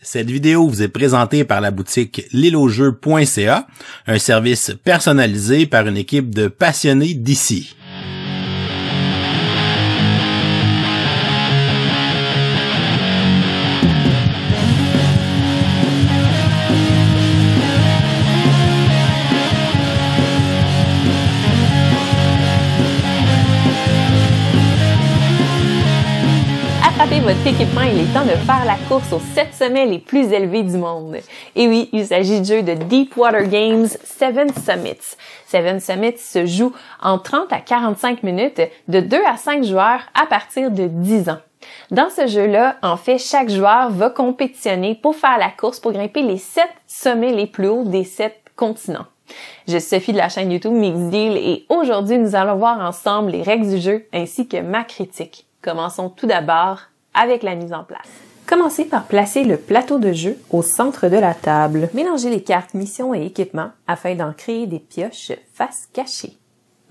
Cette vidéo vous est présentée par la boutique liloJeux.ca, un service personnalisé par une équipe de passionnés d'ici. Attrapez votre équipement, il est temps de faire la course aux 7 sommets les plus élevés du monde. Et oui, il s'agit du jeu de Deepwater Games 7 Summits. 7 Summits se joue en 30 à 45 minutes de 2 à 5 joueurs à partir de 10 ans. Dans ce jeu-là, en fait, chaque joueur va compétitionner pour faire la course pour grimper les 7 sommets les plus hauts des 7 continents. Je suis Sophie de la chaîne YouTube Mixed Deal et aujourd'hui, nous allons voir ensemble les règles du jeu ainsi que ma critique. Commençons tout d'abord avec la mise en place. Commencez par placer le plateau de jeu au centre de la table. Mélangez les cartes missions et équipements afin d'en créer des pioches face cachée.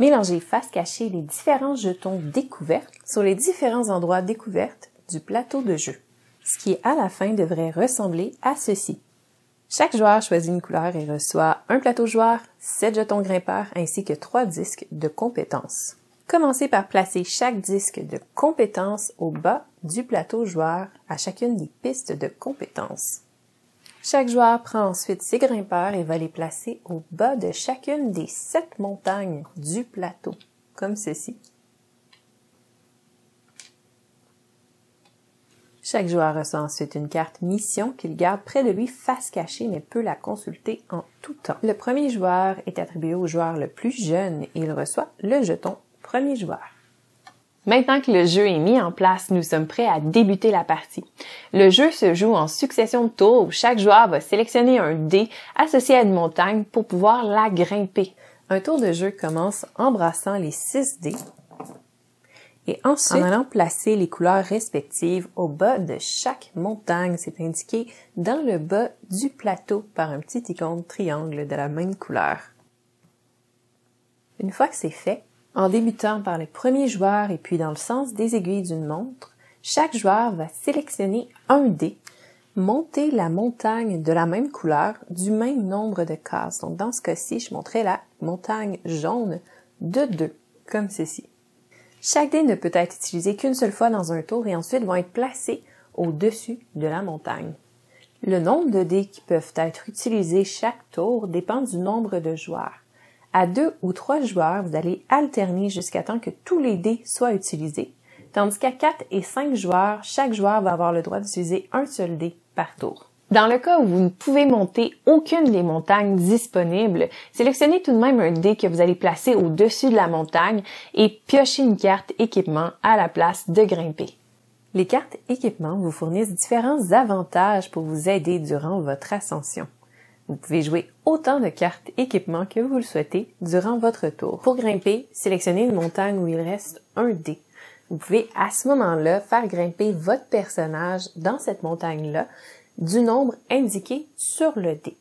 Mélangez face cachée les différents jetons découvertes sur les différents endroits découvertes du plateau de jeu, ce qui à la fin devrait ressembler à ceci. Chaque joueur choisit une couleur et reçoit un plateau joueur, 7 jetons grimpeurs ainsi que 3 disques de compétences. Commencez par placer chaque disque de compétences au bas du plateau joueur à chacune des pistes de compétences. Chaque joueur prend ensuite ses grimpeurs et va les placer au bas de chacune des 7 montagnes du plateau, comme ceci. Chaque joueur reçoit ensuite une carte mission qu'il garde près de lui face cachée mais peut la consulter en tout temps. Le premier joueur est attribué au joueur le plus jeune et il reçoit le jeton premier joueur. Maintenant que le jeu est mis en place, nous sommes prêts à débuter la partie. Le jeu se joue en succession de tours où chaque joueur va sélectionner un dé associé à une montagne pour pouvoir la grimper. Un tour de jeu commence en brassant les 6 dés et ensuite en allant placer les couleurs respectives au bas de chaque montagne. C'est indiqué dans le bas du plateau par un petit icône triangle de la même couleur. Une fois que c'est fait, en débutant par le premier joueur et puis dans le sens des aiguilles d'une montre, chaque joueur va sélectionner un dé, monter la montagne de la même couleur du même nombre de cases. Donc dans ce cas-ci, je montrais la montagne jaune de 2, comme ceci. Chaque dé ne peut être utilisé qu'une seule fois dans un tour et ensuite vont être placés au-dessus de la montagne. Le nombre de dés qui peuvent être utilisés chaque tour dépend du nombre de joueurs. À 2 ou 3 joueurs, vous allez alterner jusqu'à temps que tous les dés soient utilisés, tandis qu'à 4 et 5 joueurs, chaque joueur va avoir le droit d'utiliser un seul dé par tour. Dans le cas où vous ne pouvez monter aucune des montagnes disponibles, sélectionnez tout de même un dé que vous allez placer au-dessus de la montagne et piochez une carte équipement à la place de grimper. Les cartes équipement vous fournissent différents avantages pour vous aider durant votre ascension. Vous pouvez jouer autant de cartes équipement que vous le souhaitez durant votre tour. Pour grimper, sélectionnez une montagne où il reste un dé. Vous pouvez à ce moment-là faire grimper votre personnage dans cette montagne-là du nombre indiqué sur le dé.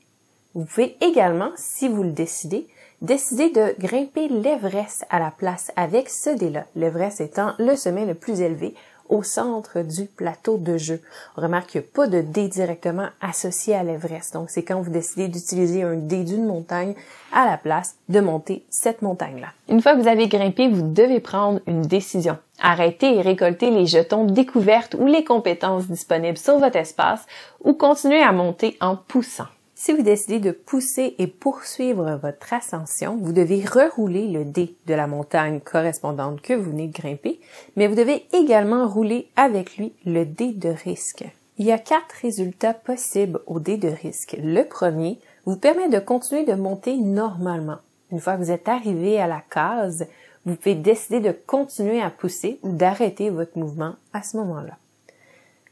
Vous pouvez également, si vous le décidez, décider de grimper l'Everest à la place avec ce dé-là. L'Everest étant le sommet le plus élevé au centre du plateau de jeu. On remarque qu'il n'y a pas de dé directement associé à l'Everest. Donc, c'est quand vous décidez d'utiliser un dé d'une montagne à la place de monter cette montagne-là. Une fois que vous avez grimpé, vous devez prendre une décision. Arrêter et récolter les jetons découvertes ou les compétences disponibles sur votre espace ou continuer à monter en poussant. Si vous décidez de pousser et poursuivre votre ascension, vous devez rerouler le dé de la montagne correspondante que vous venez de grimper, mais vous devez également rouler avec lui le dé de risque. Il y a 4 résultats possibles au dé de risque. Le premier vous permet de continuer de monter normalement. Une fois que vous êtes arrivé à la case, vous pouvez décider de continuer à pousser ou d'arrêter votre mouvement à ce moment-là.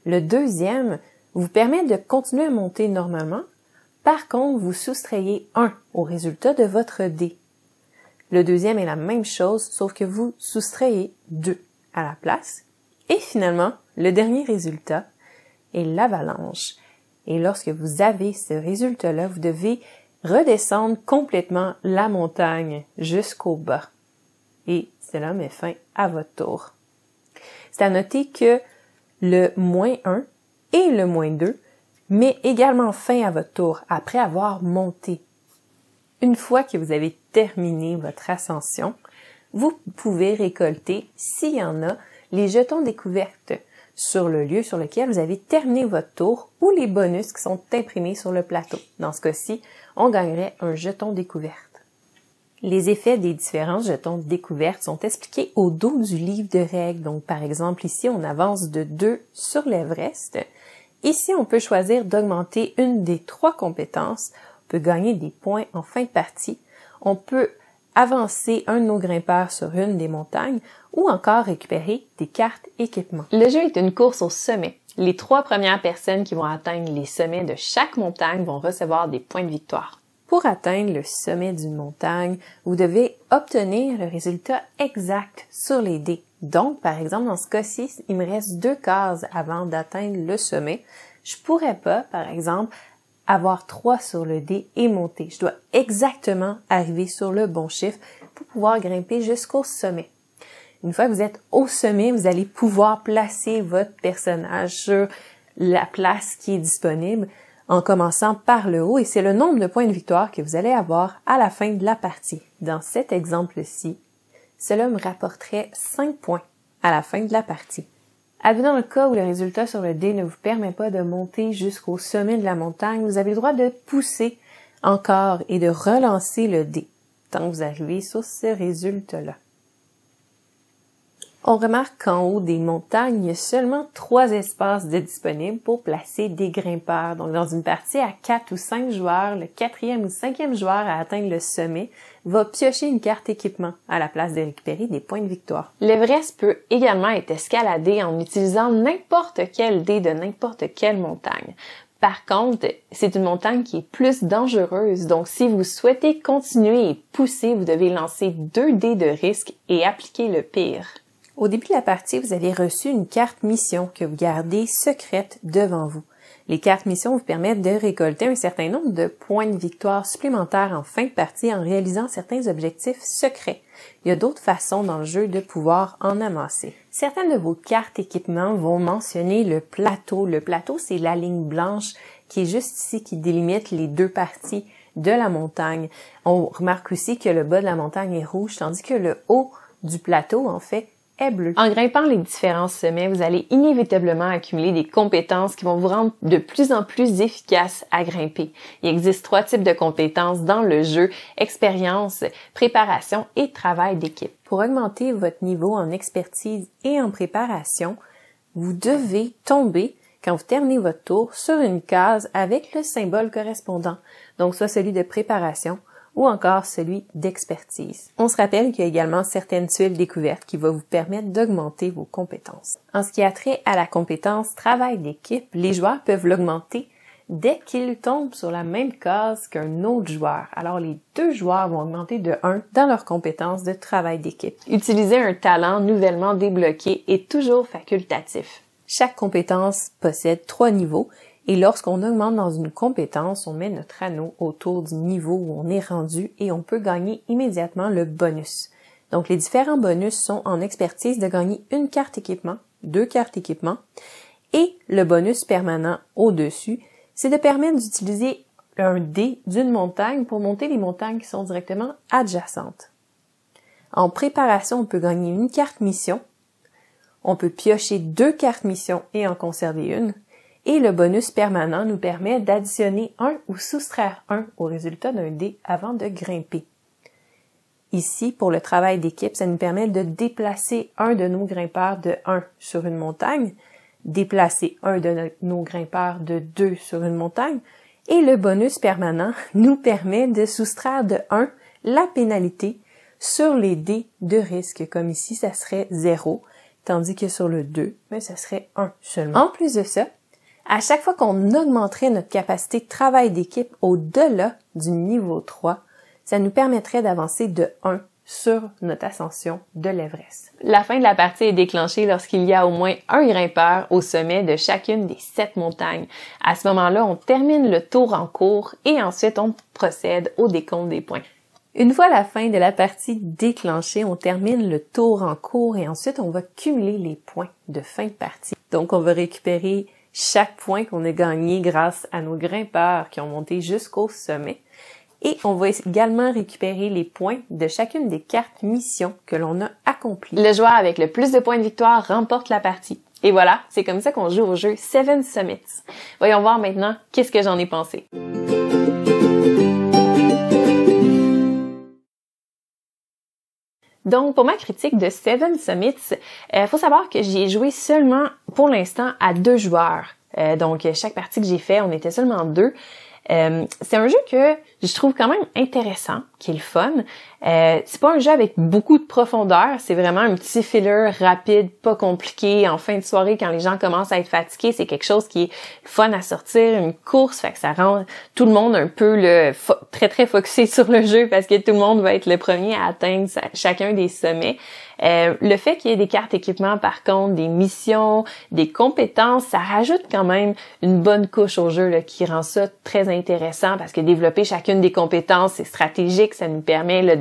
Le deuxième vous permet de continuer à monter normalement. Par contre, vous soustrayez 1 au résultat de votre dé. Le deuxième est la même chose, sauf que vous soustrayez 2 à la place. Et finalement, le dernier résultat est l'avalanche. Et lorsque vous avez ce résultat-là, vous devez redescendre complètement la montagne jusqu'au bas. Et cela met fin à votre tour. C'est à noter que le -1 et le -2 mais également fin à votre tour après avoir monté. Une fois que vous avez terminé votre ascension, vous pouvez récolter, s'il y en a, les jetons découvertes sur le lieu sur lequel vous avez terminé votre tour ou les bonus qui sont imprimés sur le plateau. Dans ce cas-ci, on gagnerait un jeton découverte. Les effets des différents jetons découvertes sont expliqués au dos du livre de règles. Donc, par exemple, ici, on avance de 2 sur l'Everest. Ici, on peut choisir d'augmenter une des 3 compétences. On peut gagner des points en fin de partie. On peut avancer un de nos grimpeurs sur une des montagnes ou encore récupérer des cartes équipement. Le jeu est une course au sommet. Les 3 premières personnes qui vont atteindre les sommets de chaque montagne vont recevoir des points de victoire. Pour atteindre le sommet d'une montagne, vous devez obtenir le résultat exact sur les dés. Donc, par exemple, dans ce cas-ci, il me reste 2 cases avant d'atteindre le sommet. Je pourrais pas, par exemple, avoir 3 sur le dé et monter. Je dois exactement arriver sur le bon chiffre pour pouvoir grimper jusqu'au sommet. Une fois que vous êtes au sommet, vous allez pouvoir placer votre personnage sur la place qui est disponible en commençant par le haut et c'est le nombre de points de victoire que vous allez avoir à la fin de la partie. Dans cet exemple-ci, cela me rapporterait 5 points à la fin de la partie. Advenant le cas où le résultat sur le dé ne vous permet pas de monter jusqu'au sommet de la montagne, vous avez le droit de pousser encore et de relancer le dé tant que vous arrivez sur ce résultat-là. On remarque qu'en haut des montagnes, il y a seulement 3 espaces de disponibles pour placer des grimpeurs. Donc, dans une partie à 4 ou 5 joueurs, le 4e ou 5e joueur à atteindre le sommet va piocher une carte équipement à la place de récupérer des points de victoire. L'Everest peut également être escaladé en utilisant n'importe quel dé de n'importe quelle montagne. Par contre, c'est une montagne qui est plus dangereuse, donc si vous souhaitez continuer et pousser, vous devez lancer 2 dés de risque et appliquer le pire. Au début de la partie, vous avez reçu une carte mission que vous gardez secrète devant vous. Les cartes mission vous permettent de récolter un certain nombre de points de victoire supplémentaires en fin de partie en réalisant certains objectifs secrets. Il y a d'autres façons dans le jeu de pouvoir en amasser. Certaines de vos cartes équipement vont mentionner le plateau. Le plateau, c'est la ligne blanche qui est juste ici, qui délimite les 2 parties de la montagne. On remarque aussi que le bas de la montagne est rouge, tandis que le haut du plateau, en fait, est bleu. En grimpant les différents sommets, vous allez inévitablement accumuler des compétences qui vont vous rendre de plus en plus efficace à grimper. Il existe 3 types de compétences dans le jeu: expérience, préparation et travail d'équipe. Pour augmenter votre niveau en expertise et en préparation, vous devez tomber, quand vous terminez votre tour, sur une case avec le symbole correspondant, donc soit celui de préparation ou encore celui d'expertise. On se rappelle qu'il y a également certaines tuiles découvertes qui vont vous permettre d'augmenter vos compétences. En ce qui a trait à la compétence travail d'équipe, les joueurs peuvent l'augmenter dès qu'ils tombent sur la même case qu'un autre joueur. Alors les 2 joueurs vont augmenter de 1 dans leur compétence de travail d'équipe. Utiliser un talent nouvellement débloqué est toujours facultatif. Chaque compétence possède 3 niveaux. Et lorsqu'on augmente dans une compétence, on met notre anneau autour du niveau où on est rendu et on peut gagner immédiatement le bonus. Donc, les différents bonus sont en expertise de gagner une carte équipement, 2 cartes équipement, et le bonus permanent au-dessus, c'est de permettre d'utiliser un dé d'une montagne pour monter les montagnes qui sont directement adjacentes. En préparation, on peut gagner une carte mission, on peut piocher 2 cartes mission et en conserver une, et le bonus permanent nous permet d'additionner 1 ou soustraire 1 au résultat d'un dé avant de grimper. Ici, pour le travail d'équipe, ça nous permet de déplacer un de nos grimpeurs de 1 sur une montagne, déplacer un de nos grimpeurs de 2 sur une montagne, et le bonus permanent nous permet de soustraire de 1 la pénalité sur les dés de risque, comme ici, ça serait 0, tandis que sur le 2, ça serait 1 seulement. En plus de ça, à chaque fois qu'on augmenterait notre capacité de travail d'équipe au-delà du niveau 3, ça nous permettrait d'avancer de 1 sur notre ascension de l'Everest. La fin de la partie est déclenchée lorsqu'il y a au moins un grimpeur au sommet de chacune des 7 montagnes. À ce moment-là, on termine le tour en cours et ensuite on procède au décompte des points. Une fois la fin de la partie déclenchée, on termine le tour en cours et ensuite on va cumuler les points de fin de partie. Donc on va récupérer chaque point qu'on a gagné grâce à nos grimpeurs qui ont monté jusqu'au sommet. Et on va également récupérer les points de chacune des cartes missions que l'on a accomplies. Le joueur avec le plus de points de victoire remporte la partie. Et voilà, c'est comme ça qu'on joue au jeu Seven Summits. Voyons voir maintenant qu'est-ce que j'en ai pensé. Donc, pour ma critique de Seven Summits, faut savoir que j'y ai joué seulement, pour l'instant, à 2 joueurs. Donc, chaque partie que j'ai fait, on était seulement 2. C'est un jeu que je trouve quand même intéressant, qui est le fun. C'est pas un jeu avec beaucoup de profondeur, c'est vraiment un petit filler rapide, pas compliqué. En fin de soirée, quand les gens commencent à être fatigués, c'est quelque chose qui est fun à sortir, une course, fait que ça rend tout le monde un peu très très focusé sur le jeu parce que tout le monde va être le premier à atteindre chacun des sommets. Le fait qu'il y ait des cartes équipement, par contre, des missions, des compétences, ça rajoute quand même une bonne couche au jeu là, qui rend ça très intéressant parce que développer chacune des compétences, c'est stratégique, ça nous permet là,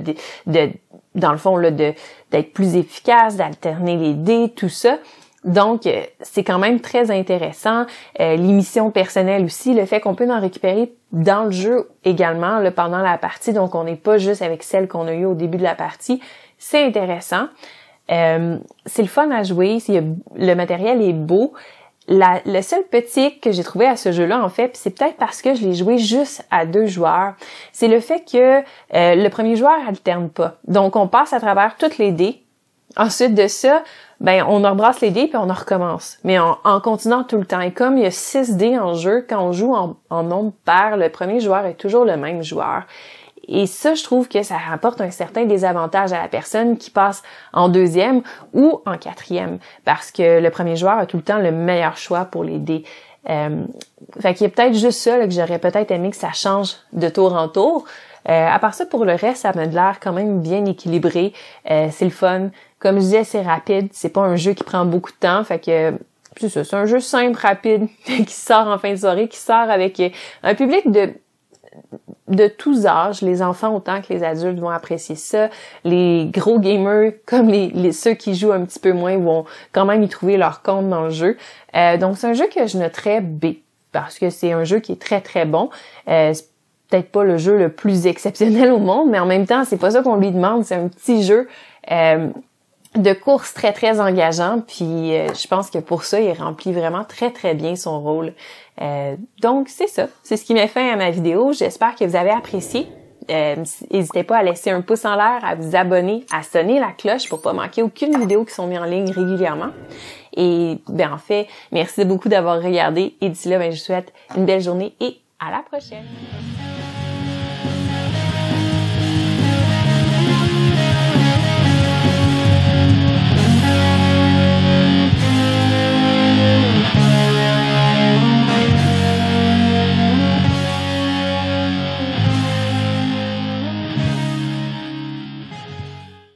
dans le fond là, d'être plus efficace, d'alterner les dés, tout ça. Donc, c'est quand même très intéressant. Les missions personnelles aussi, le fait qu'on peut en récupérer dans le jeu également là, pendant la partie, donc on n'est pas juste avec celle qu'on a eue au début de la partie. C'est intéressant. C'est le fun à jouer. Le matériel est beau. Le seul petit que j'ai trouvé à ce jeu-là, en fait, c'est peut-être parce que je l'ai joué juste à 2 joueurs, c'est le fait que le premier joueur alterne pas. Donc, on passe à travers toutes les dés. Ensuite de ça, on rebrasse les dés puis on en recommence. Mais en continuant tout le temps. Et comme il y a 6 dés en jeu, quand on joue en nombre pair, le premier joueur est toujours le même joueur. Et ça, je trouve que ça rapporte un certain désavantage à la personne qui passe en 2e ou en 4e, parce que le premier joueur a tout le temps le meilleur choix pour les dés. Fait qu'il y a peut-être juste ça là, que j'aurais peut-être aimé que ça change de tour en tour. À part ça, pour le reste, ça m'a l'air quand même bien équilibré. C'est le fun. Comme je disais, c'est rapide. C'est pas un jeu qui prend beaucoup de temps. Fait que c'est ça, c'est un jeu simple, rapide, qui sort en fin de soirée, qui sort avec un public de tous âges, les enfants autant que les adultes vont apprécier ça. Les gros gamers, comme ceux qui jouent un petit peu moins, vont quand même y trouver leur compte dans le jeu. Donc c'est un jeu que je noterais B, parce que c'est un jeu qui est très très bon. C'est peut-être pas le jeu le plus exceptionnel au monde, mais en même temps, c'est pas ça qu'on lui demande. C'est un petit jeu de course très très engageant, puis je pense que pour ça, il remplit vraiment très très bien son rôle. Donc c'est ça, c'est ce qui met fin à ma vidéo. J'espère que vous avez apprécié. N'hésitez pas à laisser un pouce en l'air, à vous abonner, à sonner la cloche pour pas manquer aucune vidéo qui sont mises en ligne régulièrement. Et en fait, merci beaucoup d'avoir regardé et d'ici là, je vous souhaite une belle journée et à la prochaine.